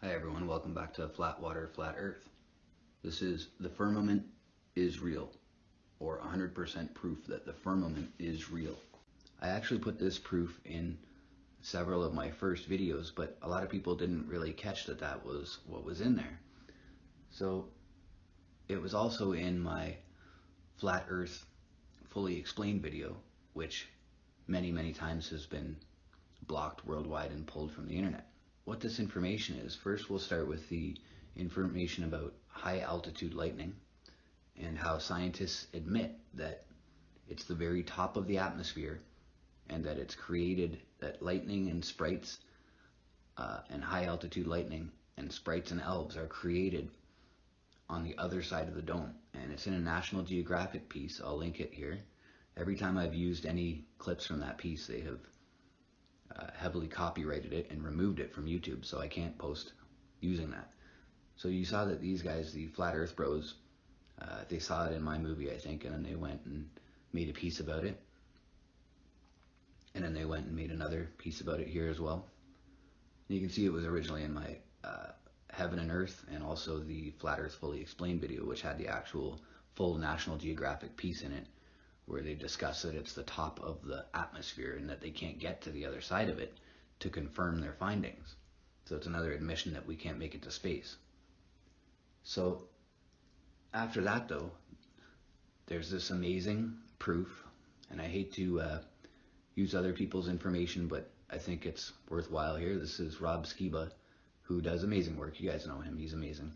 Hi everyone, welcome back to Flat Water, Flat Earth. This is the firmament is real, or 100% proof that the firmament is real. I actually put this proof in several of my first videos, but a lot of people didn't really catch that that was what was in there. So it was also in my Flat Earth Fully Explained video, which many times has been blocked worldwide and pulled from the internet. What this information is, first we'll start with the information about high altitude lightning and how scientists admit that it's the very top of the atmosphere and that it's created, that lightning and sprites and high altitude lightning and sprites and elves are created on the other side of the dome. And it's in a National Geographic piece. I'll link it here. Every time I've used any clips from that piece, they have heavily copyrighted it and removed it from YouTube, so I can't post using that. So you saw that these guys, the Flat Earth Bros, they saw it in my movie, I think, and then they went and made a piece about it. And then they went and made another piece about it here as well. And you can see it was originally in my Heaven and Earth and also the Flat Earth Fully Explained video, which had the actual full National Geographic piece in it, where they discuss that it's the top of the atmosphere and that they can't get to the other side of it to confirm their findings. So it's another admission that we can't make it to space. So after that though, there's this amazing proof, and I hate to use other people's information, but I think it's worthwhile here. This is Rob Skiba, who does amazing work. You guys know him, he's amazing.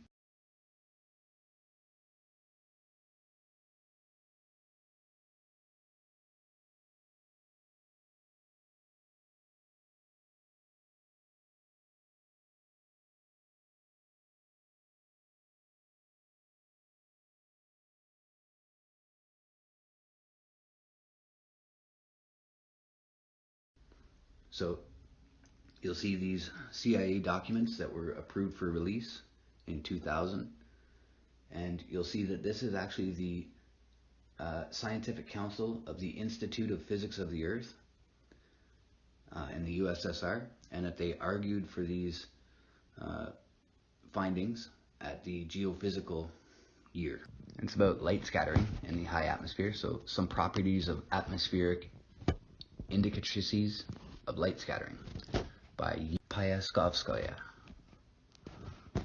So you'll see these CIA documents that were approved for release in 2000, and you'll see that this is actually the Scientific Council of the Institute of Physics of the Earth in the USSR, and that they argued for these findings at the geophysical year. It's about light scattering in the high atmosphere, so some properties of atmospheric indicatrices of light scattering by Pyaskovskaya,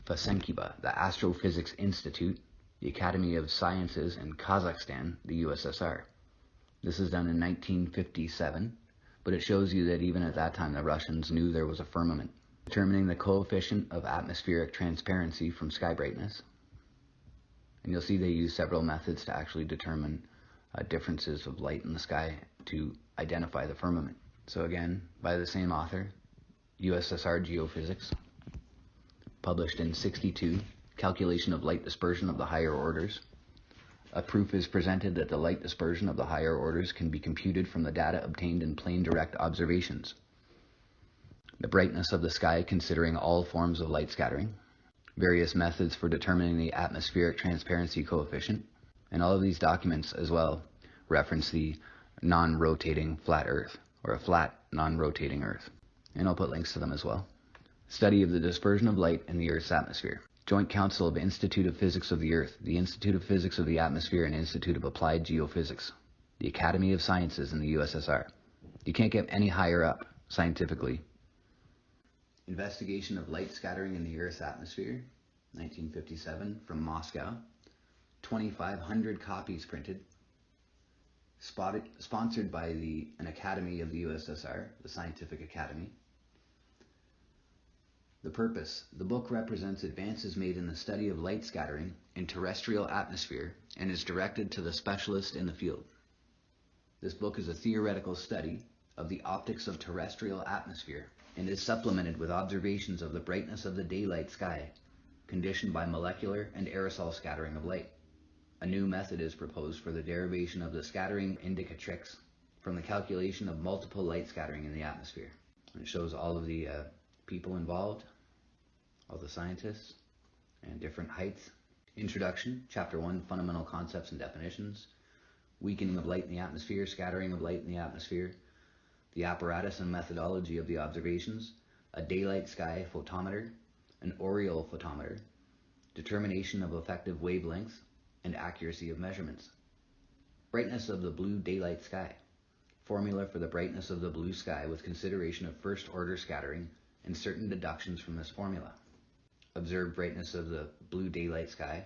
Fasenkiba, the Astrophysics Institute, the Academy of Sciences in Kazakhstan, the USSR. This is done in 1957, but it shows you that even at that time the Russians knew there was a firmament. Determining the coefficient of atmospheric transparency from sky brightness. And you'll see they use several methods to actually determine differences of light in the sky to identify the firmament. So again, by the same author, USSR Geophysics, published in '62, Calculation of Light Dispersion of the Higher Orders. A proof is presented that the light dispersion of the higher orders can be computed from the data obtained in plain direct observations. The brightness of the sky considering all forms of light scattering. Various methods for determining the atmospheric transparency coefficient. And all of these documents as well reference the non-rotating flat Earth, or a flat non-rotating Earth. And I'll put links to them as well. Study of the dispersion of light in the Earth's atmosphere. Joint Council of Institute of Physics of the Earth, the Institute of Physics of the Atmosphere, and Institute of Applied Geophysics, the Academy of Sciences in the USSR. You can't get any higher up, scientifically. Investigation of light scattering in the Earth's atmosphere, 1957, from Moscow. 2,500 copies printed. Sponsored by an academy of the USSR, the Scientific Academy. The purpose. The book represents advances made in the study of light scattering in terrestrial atmosphere and is directed to the specialist in the field. This book is a theoretical study of the optics of terrestrial atmosphere and is supplemented with observations of the brightness of the daylight sky, conditioned by molecular and aerosol scattering of light. A new method is proposed for the derivation of the scattering indicatrix from the calculation of multiple light scattering in the atmosphere. And it shows all of the people involved, all the scientists, and different heights. Introduction, Chapter 1, Fundamental Concepts and Definitions. Weakening of light in the atmosphere, scattering of light in the atmosphere, the apparatus and methodology of the observations, a daylight sky photometer, an Oriel photometer, determination of effective wavelengths, and accuracy of measurements. Brightness of the blue daylight sky. Formula for the brightness of the blue sky with consideration of first-order scattering and certain deductions from this formula. Observed brightness of the blue daylight sky.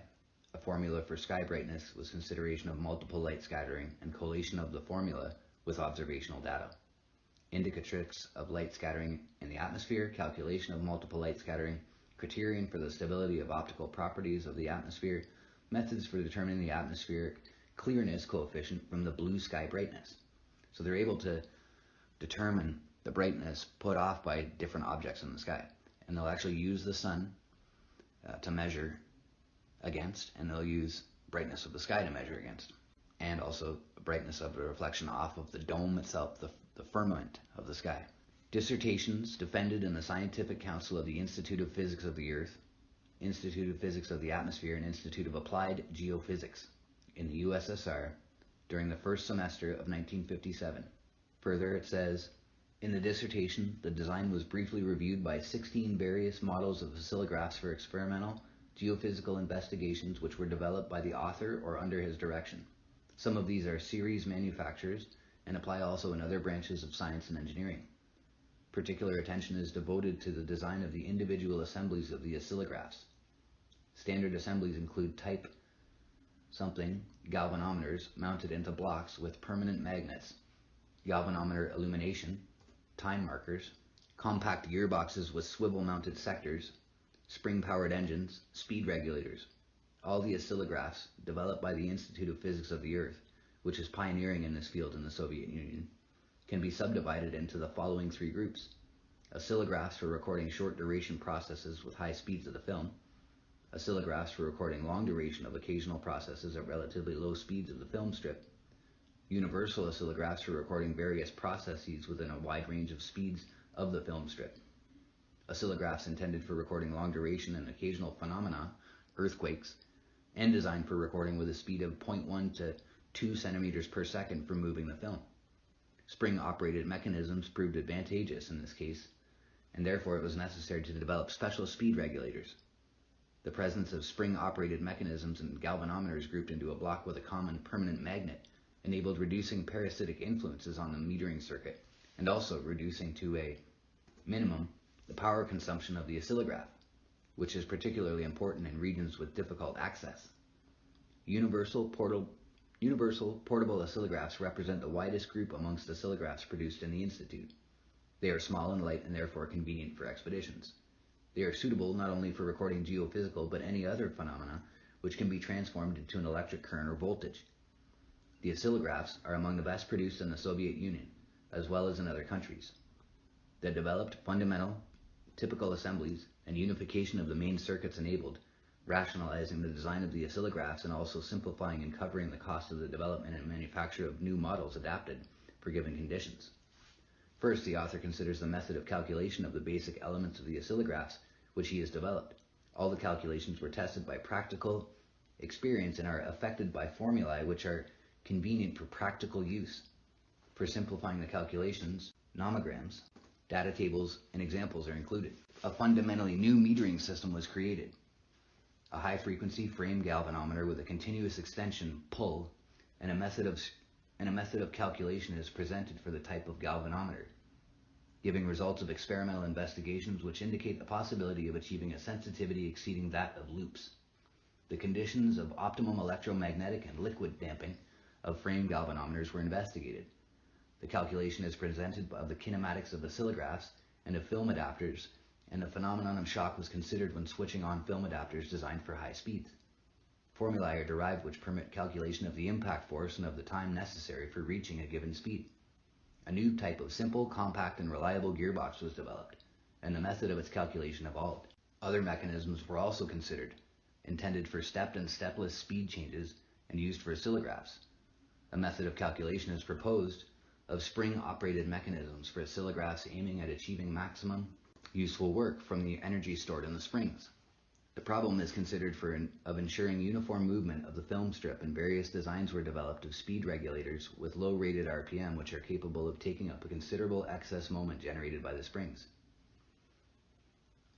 A formula for sky brightness with consideration of multiple light scattering and collation of the formula with observational data. Indicatrix of light scattering in the atmosphere, calculation of multiple light scattering, criterion for the stability of optical properties of the atmosphere, methods for determining the atmospheric clearness coefficient from the blue sky brightness. So they're able to determine the brightness put off by different objects in the sky. And they'll actually use the sun to measure against, and they'll use brightness of the sky to measure against. And also brightness of the reflection off of the dome itself, the firmament of the sky. Dissertations defended in the Scientific Council of the Institute of Physics of the Earth, Institute of Physics of the Atmosphere, and Institute of Applied Geophysics in the USSR during the first semester of 1957. Further, it says, in the dissertation, the design was briefly reviewed by 16 various models of oscillographs for experimental geophysical investigations which were developed by the author or under his direction. Some of these are series manufactures and apply also in other branches of science and engineering. Particular attention is devoted to the design of the individual assemblies of the oscillographs. Standard assemblies include type something galvanometers mounted into blocks with permanent magnets, galvanometer illumination, time markers, compact gearboxes with swivel-mounted sectors, spring-powered engines, speed regulators. All the oscillographs developed by the Institute of Physics of the Earth, which is pioneering in this field in the Soviet Union, can be subdivided into the following three groups. Oscillographs for recording short-duration processes with high speeds of the film, oscillographs for recording long duration of occasional processes at relatively low speeds of the film strip, universal oscillographs for recording various processes within a wide range of speeds of the film strip, oscillographs intended for recording long duration and occasional phenomena, earthquakes, and designed for recording with a speed of 0.1 to 2 centimeters per second for moving the film. Spring-operated mechanisms proved advantageous in this case, and therefore it was necessary to develop special speed regulators. The presence of spring-operated mechanisms and galvanometers grouped into a block with a common permanent magnet enabled reducing parasitic influences on the metering circuit, and also reducing to a minimum the power consumption of the oscillograph, which is particularly important in regions with difficult access. Universal portable oscillographs represent the widest group amongst oscillographs produced in the Institute. They are small and light and therefore convenient for expeditions. They are suitable not only for recording geophysical but any other phenomena which can be transformed into an electric current or voltage. The oscillographs are among the best produced in the Soviet Union, as well as in other countries. The developed fundamental, typical assemblies and unification of the main circuits enabled, rationalizing the design of the oscillographs and also simplifying and covering the cost of the development and manufacture of new models adapted for given conditions. First, the author considers the method of calculation of the basic elements of the oscillographs which he has developed. All the calculations were tested by practical experience and are affected by formulae which are convenient for practical use. For simplifying the calculations, nomograms, data tables, and examples are included. A fundamentally new metering system was created. A high-frequency frame galvanometer with a continuous extension pull and a method of calculation is presented for the type of galvanometer, giving results of experimental investigations which indicate the possibility of achieving a sensitivity exceeding that of loops. The conditions of optimum electromagnetic and liquid damping of frame galvanometers were investigated. The calculation is presented of the kinematics of oscillographs and of film adapters, and the phenomenon of shock was considered when switching on film adapters designed for high speeds. Formulae are derived which permit calculation of the impact force and of the time necessary for reaching a given speed. A new type of simple, compact, and reliable gearbox was developed, and the method of its calculation evolved. Other mechanisms were also considered, intended for stepped and stepless speed changes and used for oscillographs. A method of calculation is proposed of spring-operated mechanisms for oscillographs aiming at achieving maximum useful work from the energy stored in the springs. The problem is considered of ensuring uniform movement of the film strip, and various designs were developed of speed regulators with low rated RPM which are capable of taking up a considerable excess moment generated by the springs.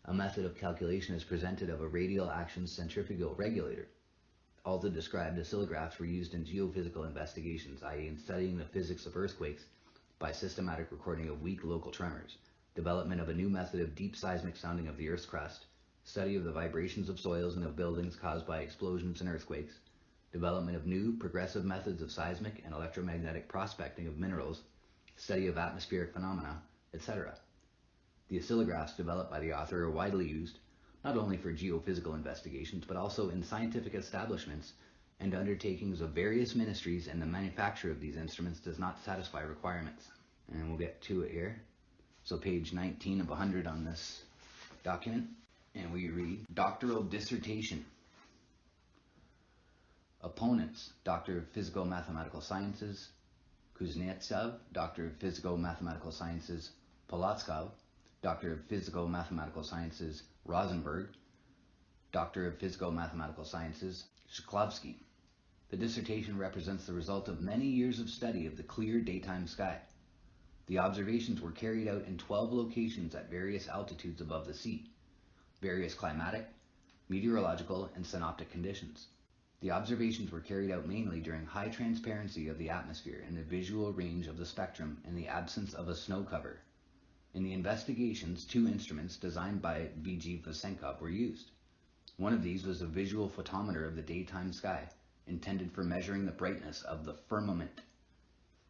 A method of calculation is presented of a radial action centrifugal regulator. All the described oscillographs were used in geophysical investigations, i.e. in studying the physics of earthquakes by systematic recording of weak local tremors, development of a new method of deep seismic sounding of the Earth's crust, study of the vibrations of soils and of buildings caused by explosions and earthquakes, development of new progressive methods of seismic and electromagnetic prospecting of minerals, study of atmospheric phenomena, etc. The oscillographs developed by the author are widely used, not only for geophysical investigations, but also in scientific establishments and undertakings of various ministries, and the manufacture of these instruments does not satisfy requirements. And we'll get to it here. So page 19 of 100 on this document, and we read, Doctoral Dissertation. Opponents, Doctor of Physico-Mathematical Sciences, Kuznetsov, Doctor of Physico-Mathematical Sciences, Polotskov, Doctor of Physico-Mathematical Sciences, Rosenberg, Doctor of Physico-Mathematical Sciences, Shklovsky. The dissertation represents the result of many years of study of the clear daytime sky. The observations were carried out in 12 locations at various altitudes above the sea, various climatic, meteorological, and synoptic conditions. The observations were carried out mainly during high transparency of the atmosphere and the visual range of the spectrum in the absence of a snow cover. In the investigations, 2 instruments designed by V.G. Vasenkov were used. One of these was a visual photometer of the daytime sky, intended for measuring the brightness of the firmament.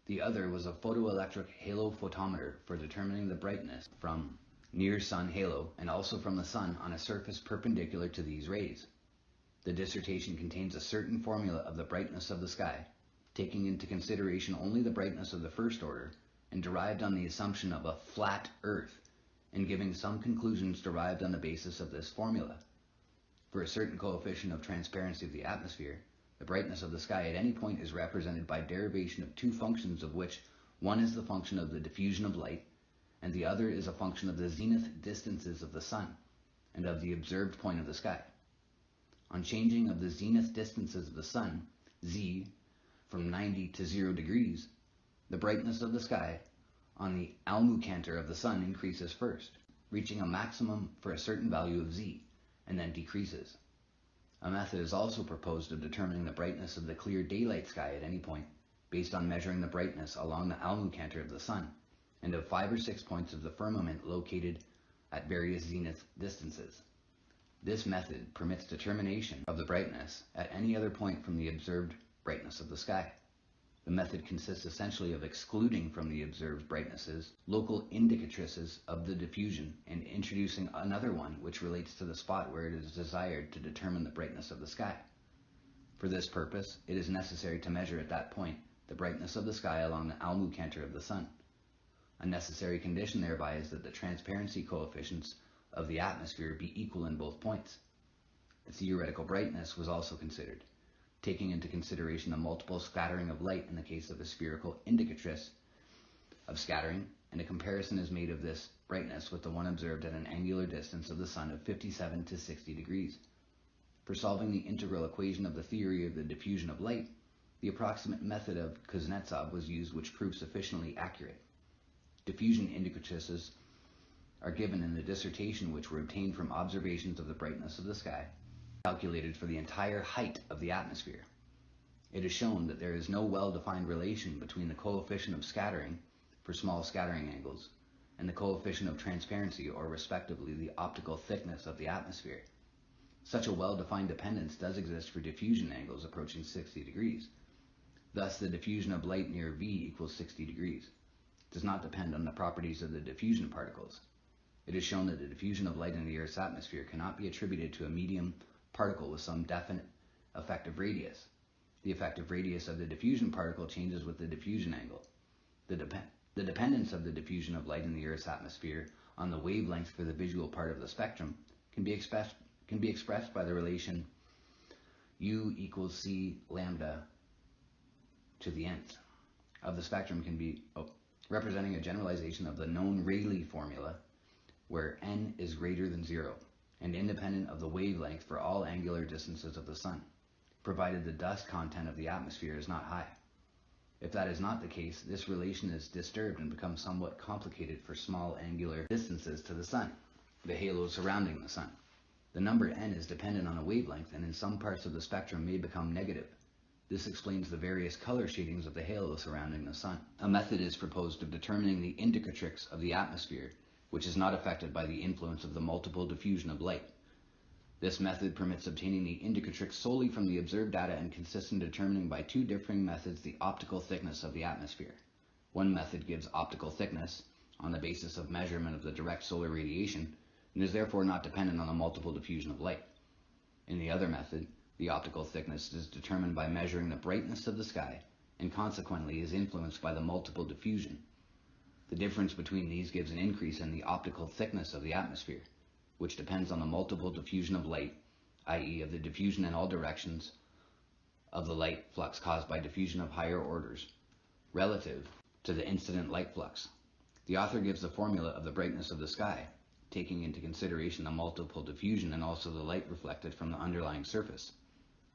The other was a photoelectric halo photometer for determining the brightness from near-sun halo and also from the sun on a surface perpendicular to these rays. The dissertation contains a certain formula of the brightness of the sky, taking into consideration only the brightness of the first order, and derived on the assumption of a flat Earth, and giving some conclusions derived on the basis of this formula. For a certain coefficient of transparency of the atmosphere, the brightness of the sky at any point is represented by derivation of 2 functions, of which one is the function of the diffusion of light, and the other is a function of the zenith distances of the sun, and of the observed point of the sky. On changing of the zenith distances of the sun, z, from 90 to 0 degrees, the brightness of the sky on the almucanter of the sun increases first, reaching a maximum for a certain value of z, and then decreases. A method is also proposed of determining the brightness of the clear daylight sky at any point, based on measuring the brightness along the almucanter of the sun, and of 5 or 6 points of the firmament located at various zenith distances. This method permits determination of the brightness at any other point from the observed brightness of the sky. The method consists essentially of excluding from the observed brightnesses local indicatrices of the diffusion and introducing another one which relates to the spot where it is desired to determine the brightness of the sky. For this purpose, it is necessary to measure at that point the brightness of the sky along the almucanter of the sun. A necessary condition thereby is that the transparency coefficients of the atmosphere be equal in both points. The theoretical brightness was also considered, taking into consideration the multiple scattering of light in the case of a spherical indicatrice of scattering, and a comparison is made of this brightness with the one observed at an angular distance of the sun of 57 to 60 degrees. For solving the integral equation of the theory of the diffusion of light, the approximate method of Kuznetsov was used, which proved sufficiently accurate. Diffusion indicatrices are given in the dissertation, which were obtained from observations of the brightness of the sky, calculated for the entire height of the atmosphere. It is shown that there is no well-defined relation between the coefficient of scattering for small scattering angles and the coefficient of transparency, or respectively the optical thickness of the atmosphere. Such a well-defined dependence does exist for diffusion angles approaching 60 degrees. Thus, the diffusion of light near V equals 60 degrees. It does not depend on the properties of the diffusion particles. It is shown that the diffusion of light in the Earth's atmosphere cannot be attributed to a medium particle with some definite effective radius. The effective radius of the diffusion particle changes with the diffusion angle. The dependence of the diffusion of light in the Earth's atmosphere on the wavelength for the visual part of the spectrum can be expressed by the relation U equals C lambda to the nth of the spectrum can be representing a generalization of the known Rayleigh formula, where n is greater than 0 and independent of the wavelength for all angular distances of the sun, provided the dust content of the atmosphere is not high. If that is not the case, this relation is disturbed and becomes somewhat complicated for small angular distances to the sun. the halo surrounding the sun. The number n is dependent on a wavelength and in some parts of the spectrum may become negative. This explains the various color shadings of the halo surrounding the sun. A method is proposed of determining the indicatrix of the atmosphere, which is not affected by the influence of the multiple diffusion of light. This method permits obtaining the indicatrix solely from the observed data and consists in determining by two differing methods the optical thickness of the atmosphere. One method gives optical thickness on the basis of measurement of the direct solar radiation and is therefore not dependent on the multiple diffusion of light. In the other method, the optical thickness is determined by measuring the brightness of the sky and consequently is influenced by the multiple diffusion. The difference between these gives an increase in the optical thickness of the atmosphere, which depends on the multiple diffusion of light, i.e. of the diffusion in all directions of the light flux caused by diffusion of higher orders, relative to the incident light flux. The author gives the formula of the brightness of the sky, taking into consideration the multiple diffusion and also the light reflected from the underlying surface.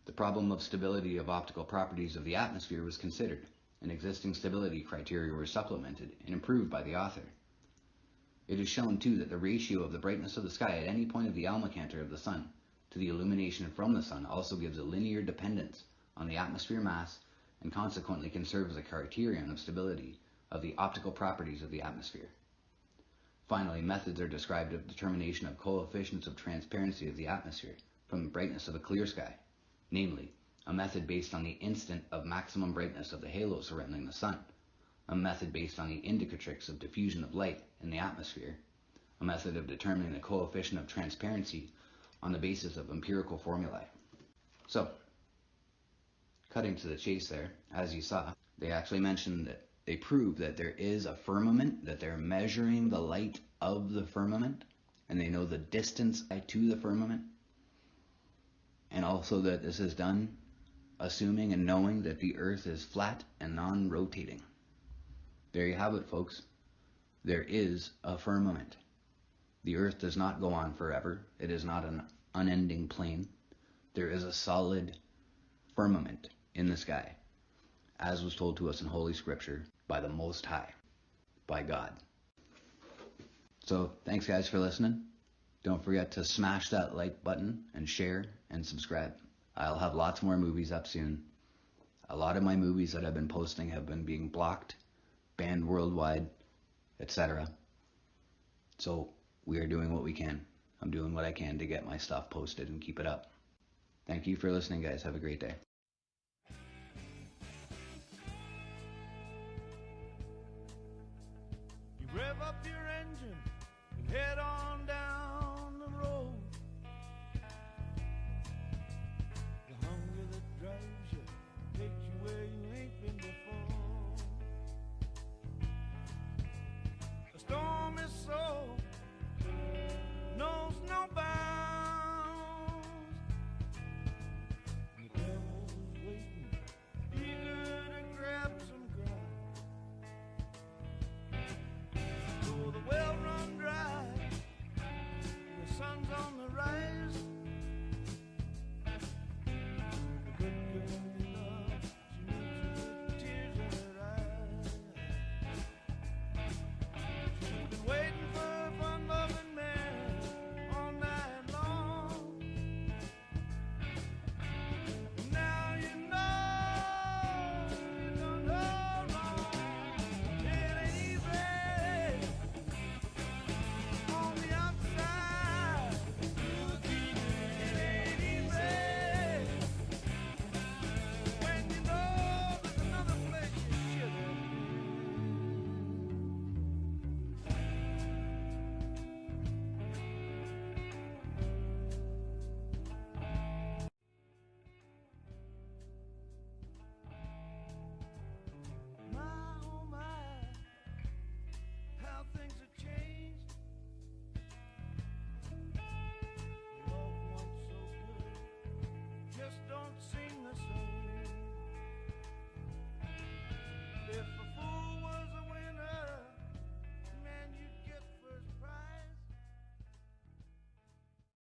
The problem of stability of optical properties of the atmosphere was considered, and existing stability criteria were supplemented and improved by the author. It is shown too that the ratio of the brightness of the sky at any point of the almacanter of the sun to the illumination from the sun also gives a linear dependence on the atmosphere mass and consequently can serve as a criterion of stability of the optical properties of the atmosphere. Finally, methods are described of determination of coefficients of transparency of the atmosphere from the brightness of a clear sky, namely, a method based on the instant of maximum brightness of the halo surrounding the sun, a method based on the indicatrix of diffusion of light in the atmosphere, a method of determining the coefficient of transparency on the basis of empirical formulae. So, cutting to the chase there, as you saw, they actually mentioned that they prove that there is a firmament, that they're measuring the light of the firmament, and they know the distance to the firmament, and also that this is done assuming and knowing that the earth is flat and non-rotating. There you have it, folks. There is a firmament. The earth does not go on forever. It is not an unending plane. There is a solid firmament in the sky, as was told to us in Holy Scripture by the Most High, by God. So, thanks guys for listening. Don't forget to smash that like button and share and subscribe. I'll have lots more movies up soon. A lot of my movies that I've been posting have been being blocked, banned worldwide, etc. So we are doing what we can. I'm doing what I can to get my stuff posted and keep it up. Thank you for listening, guys. Have a great day. You rev up your engine and head on